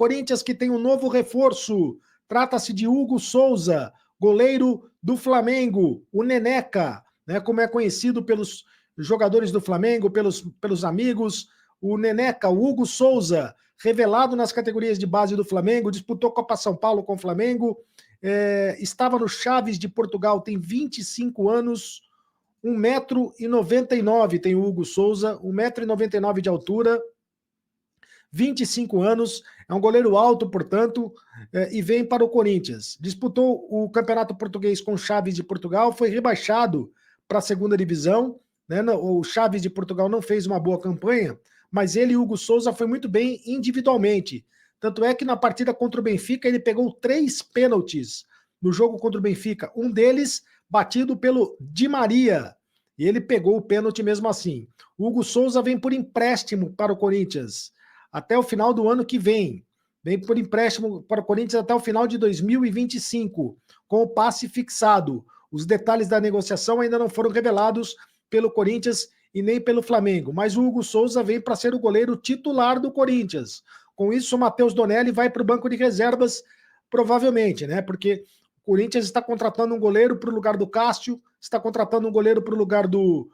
Corinthians que tem um novo reforço. Trata-se de Hugo Souza, goleiro do Flamengo, o Neneca, né, como é conhecido pelos jogadores do Flamengo, pelos amigos, o Neneca, o Hugo Souza, revelado nas categorias de base do Flamengo, disputou Copa São Paulo com o Flamengo, estava no Chaves de Portugal, tem 25 anos, 1,99 m tem o Hugo Souza, 1,99 m de altura, 25 anos, é um goleiro alto, portanto, e vem para o Corinthians. Disputou o Campeonato Português com Chaves de Portugal, foi rebaixado para a segunda divisão, né? O Chaves de Portugal não fez uma boa campanha, mas ele e o Hugo Souza foi muito bem individualmente. Tanto é que na partida contra o Benfica ele pegou 3 pênaltis no jogo contra o Benfica, um deles batido pelo Di Maria, e ele pegou o pênalti mesmo assim. O Hugo Souza vem por empréstimo para o Corinthians até o final do ano que vem. Vem por empréstimo para o Corinthians até o final de 2025, com o passe fixado. Os detalhes da negociação ainda não foram revelados pelo Corinthians e nem pelo Flamengo, mas o Hugo Souza vem para ser o goleiro titular do Corinthians. Com isso, o Matheus Donelli vai para o banco de reservas, provavelmente, né? Porque o Corinthians está contratando um goleiro para o lugar do Cássio, está contratando um goleiro para o lugar do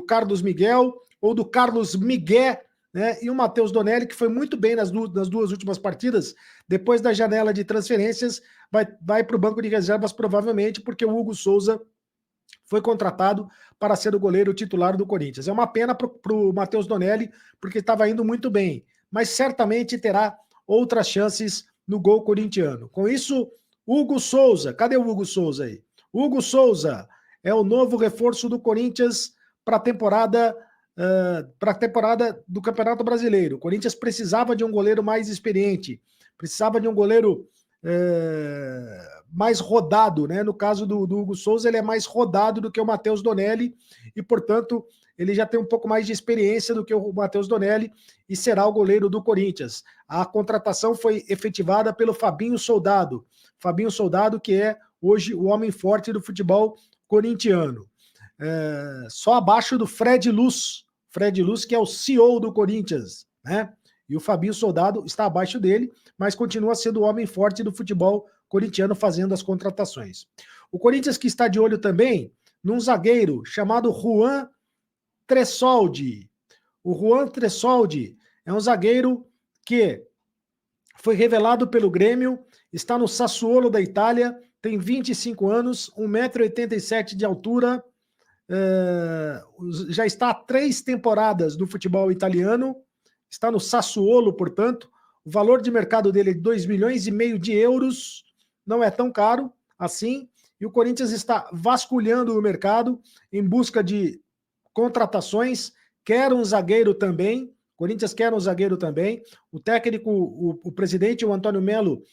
Carlos Miguel, ou do Carlos Miguel, né? E o Matheus Donelli, que foi muito bem nas duas últimas partidas, depois da janela de transferências, vai para o banco de reservas provavelmente, porque o Hugo Souza foi contratado para ser o goleiro titular do Corinthians. É uma pena para o Matheus Donelli, porque estava indo muito bem, mas certamente terá outras chances no gol corintiano. Com isso, Hugo Souza, cadê o Hugo Souza aí? Hugo Souza é o novo reforço do Corinthians para a temporada do Campeonato Brasileiro. O Corinthians precisava de um goleiro mais experiente, precisava de um goleiro mais rodado, né? No caso do Hugo Souza, ele é mais rodado do que o Matheus Donelli e, portanto, ele já tem um pouco mais de experiência do que o Matheus Donelli e será o goleiro do Corinthians. A contratação foi efetivada pelo Fabinho Soldado. Fabinho Soldado, que é hoje o homem forte do futebol corintiano. Só abaixo do Fred Luz, que é o CEO do Corinthians, né? E o Fabinho Soldado está abaixo dele, mas continua sendo o homem forte do futebol corintiano fazendo as contratações. O Corinthians que está de olho também num zagueiro chamado Juan Tressoldi. O Juan Tressoldi é um zagueiro que foi revelado pelo Grêmio, está no Sassuolo da Itália, tem 25 anos, 1,87 m de altura, já está há 3 temporadas no futebol italiano, está no Sassuolo, portanto, o valor de mercado dele é 2,5 milhões de euros, não é tão caro assim, e o Corinthians está vasculhando o mercado em busca de contratações, quer um zagueiro também, o Corinthians quer um zagueiro também, o técnico, o presidente, o Antônio Melo,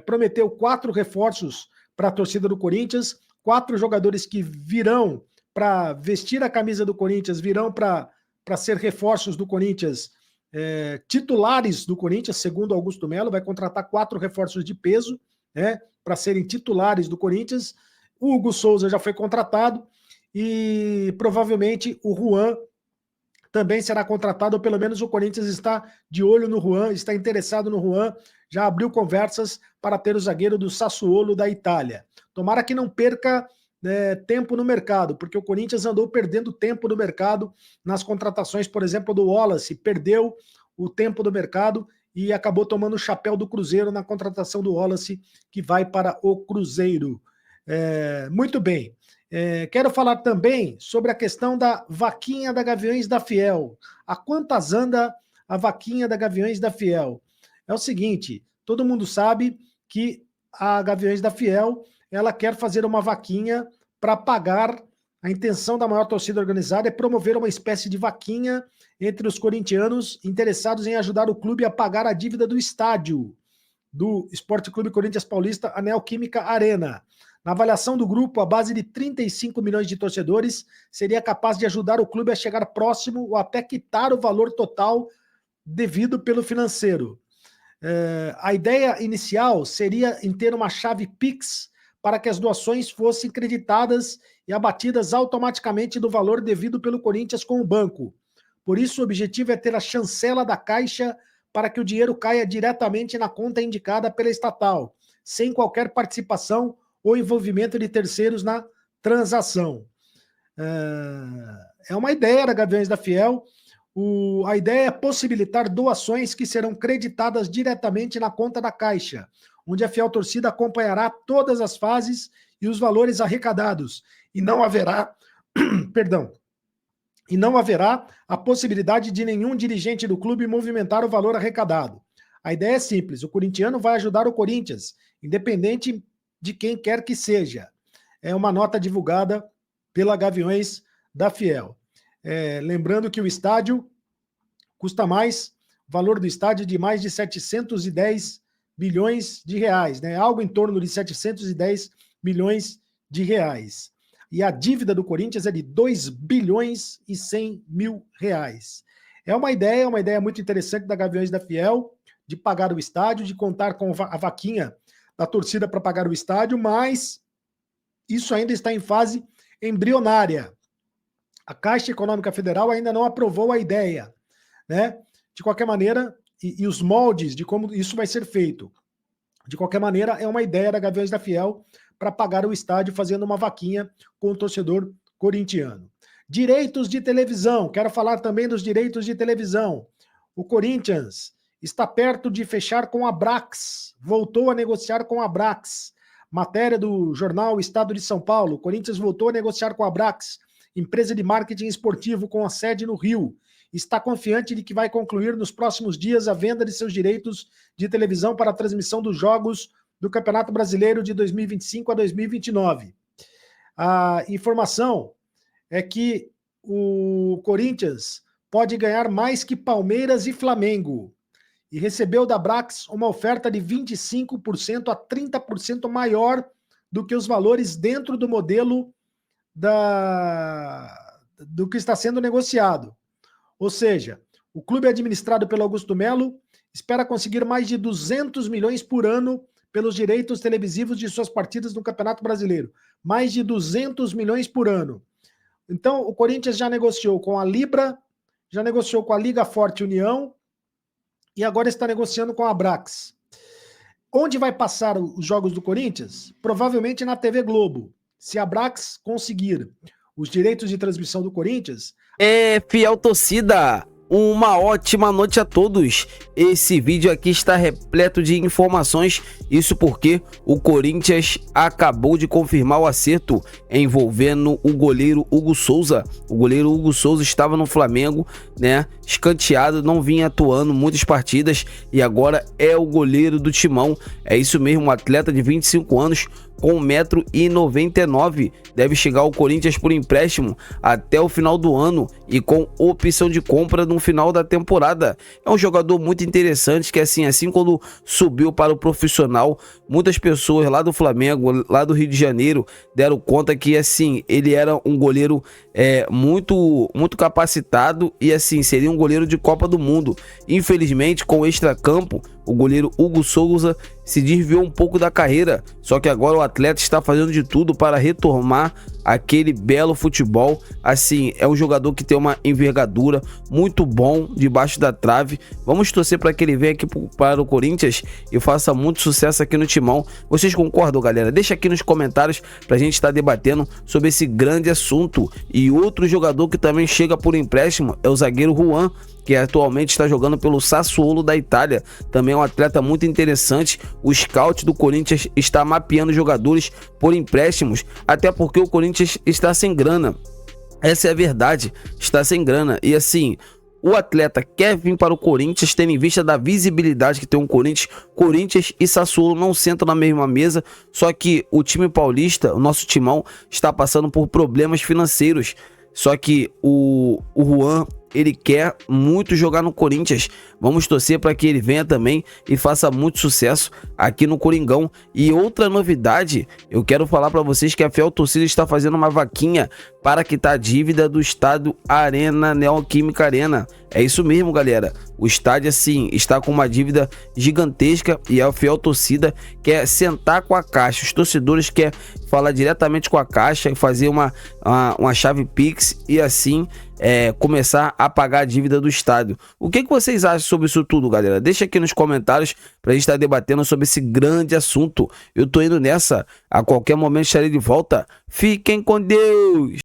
prometeu 4 reforços para a torcida do Corinthians, 4 jogadores que virão para vestir a camisa do Corinthians, virão para ser reforços do Corinthians, titulares do Corinthians, segundo Augusto Melo, vai contratar 4 reforços de peso, né, para serem titulares do Corinthians. O Hugo Souza já foi contratado e provavelmente o Juan também será contratado, ou pelo menos o Corinthians está de olho no Juan, está interessado no Juan, já abriu conversas para ter o zagueiro do Sassuolo da Itália. Tomara que não perca tempo no mercado, porque o Corinthians andou perdendo tempo no mercado nas contratações, por exemplo, do Wallace, perdeu o tempo do mercado e acabou tomando o chapéu do Cruzeiro na contratação do Wallace, que vai para o Cruzeiro. Muito bem. Quero falar também sobre a questão da vaquinha da Gaviões da Fiel. A quantas anda a vaquinha da Gaviões da Fiel? É o seguinte, todo mundo sabe que a Gaviões da Fiel, ela quer fazer uma vaquinha para pagar. A intenção da maior torcida organizada é promover uma espécie de vaquinha entre os corintianos interessados em ajudar o clube a pagar a dívida do estádio do Esporte Clube Corinthians Paulista, a Neoquímica Arena. Na avaliação do grupo, a base de 35 milhões de torcedores seria capaz de ajudar o clube a chegar próximo ou até quitar o valor total devido pelo financeiro. A ideia inicial seria em ter uma chave Pix para que as doações fossem creditadas e abatidas automaticamente do valor devido pelo Corinthians com o banco. Por isso, o objetivo é ter a chancela da Caixa para que o dinheiro caia diretamente na conta indicada pela estatal, sem qualquer participação ou envolvimento de terceiros na transação. É uma ideia da Gaviões da Fiel. A ideia é possibilitar doações que serão creditadas diretamente na conta da Caixa, onde a fiel torcida acompanhará todas as fases e os valores arrecadados, e não haverá, e não haverá a possibilidade de nenhum dirigente do clube movimentar o valor arrecadado. A ideia é simples: o corintiano vai ajudar o Corinthians, independente de quem quer que seja. É uma nota divulgada pela Gaviões da Fiel. Lembrando que o estádio custa mais, o valor do estádio é de mais de 710 bilhões de reais, né? Algo em torno de 710 bilhões de reais. E a dívida do Corinthians é de 2 bilhões e 100 mil reais. É uma ideia muito interessante da Gaviões da Fiel, de pagar o estádio, de contar com a vaquinha da torcida para pagar o estádio, mas isso ainda está em fase embrionária. A Caixa Econômica Federal ainda não aprovou a ideia, né? De qualquer maneira, e os moldes de como isso vai ser feito. De qualquer maneira, é uma ideia da Gaviões da Fiel para pagar o estádio fazendo uma vaquinha com o torcedor corintiano. Direitos de televisão. Quero falar também dos direitos de televisão. O Corinthians está perto de fechar com a Abrax. Voltou a negociar com a Abrax. Matéria do jornal Estado de São Paulo. O Corinthians voltou a negociar com a Abrax, empresa de marketing esportivo com a sede no Rio. Está confiante de que vai concluir nos próximos dias a venda de seus direitos de televisão para a transmissão dos jogos do Campeonato Brasileiro de 2025 a 2029. A informação é que o Corinthians pode ganhar mais que Palmeiras e Flamengo e recebeu da Abrax uma oferta de 25% a 30% maior do que os valores dentro do modelo do que está sendo negociado. Ou seja, o clube administrado pelo Augusto Melo espera conseguir mais de 200 milhões por ano pelos direitos televisivos de suas partidas no Campeonato Brasileiro. Mais de 200 milhões por ano. Então, o Corinthians já negociou com a Libra, já negociou com a Liga Forte União e agora está negociando com a Abrax. Onde vai passar os jogos do Corinthians? Provavelmente na TV Globo. Se a Abrax conseguir os direitos de transmissão do Corinthians... Fiel torcida, uma ótima noite a todos. Esse vídeo aqui está repleto de informações, isso porque o Corinthians acabou de confirmar o acerto envolvendo o goleiro Hugo Souza. O goleiro Hugo Souza estava no Flamengo, né, escanteado, não vinha atuando muitas partidas e agora é o goleiro do Timão. É isso mesmo, um atleta de 25 anos com 1,99 m, deve chegar ao Corinthians por empréstimo até o final do ano e com opção de compra no final da temporada. É um jogador muito interessante que assim quando subiu para o profissional, muitas pessoas lá do Flamengo, lá do Rio de Janeiro, deram conta que assim, ele era um goleiro muito capacitado e assim, seria um goleiro de Copa do Mundo. Infelizmente, com o extracampo, o goleiro Hugo Souza se desviou um pouco da carreira, só que agora o atleta está fazendo de tudo para retomar aquele belo futebol. Assim, é um jogador que tem uma envergadura, muito bom debaixo da trave. Vamos torcer para que ele venha aqui para o Corinthians e faça muito sucesso aqui no Timão. Vocês concordam, galera? Deixa aqui nos comentários para a gente estar debatendo sobre esse grande assunto. E outro jogador que também chega por empréstimo é o zagueiro Juan, que atualmente está jogando pelo Sassuolo da Itália. Também é um atleta muito interessante. O scout do Corinthians está mapeando jogadores por empréstimos, até porque o Corinthians está sem grana. Essa é a verdade, está sem grana. E assim, o atleta quer vir para o Corinthians, tendo em vista da visibilidade que tem o Corinthians. Corinthians e Sassuolo não sentam na mesma mesa, só que o time paulista, o nosso Timão, está passando por problemas financeiros. Só que o Juan, ele quer muito jogar no Corinthians. Vamos torcer para que ele venha também e faça muito sucesso aqui no Coringão. E outra novidade, eu quero falar para vocês que a Fiel Torcida está fazendo uma vaquinha para quitar a dívida do estádio Arena, Neoquímica Arena. É isso mesmo, galera. O estádio, assim, está com uma dívida gigantesca e a fiel torcida quer sentar com a Caixa. Os torcedores querem falar diretamente com a Caixa e fazer uma chave Pix e assim começar a pagar a dívida do estádio. O que vocês acham sobre isso tudo, galera? Deixa aqui nos comentários pra gente estar debatendo sobre esse grande assunto. Eu tô indo nessa. A qualquer momento estarei de volta. Fiquem com Deus!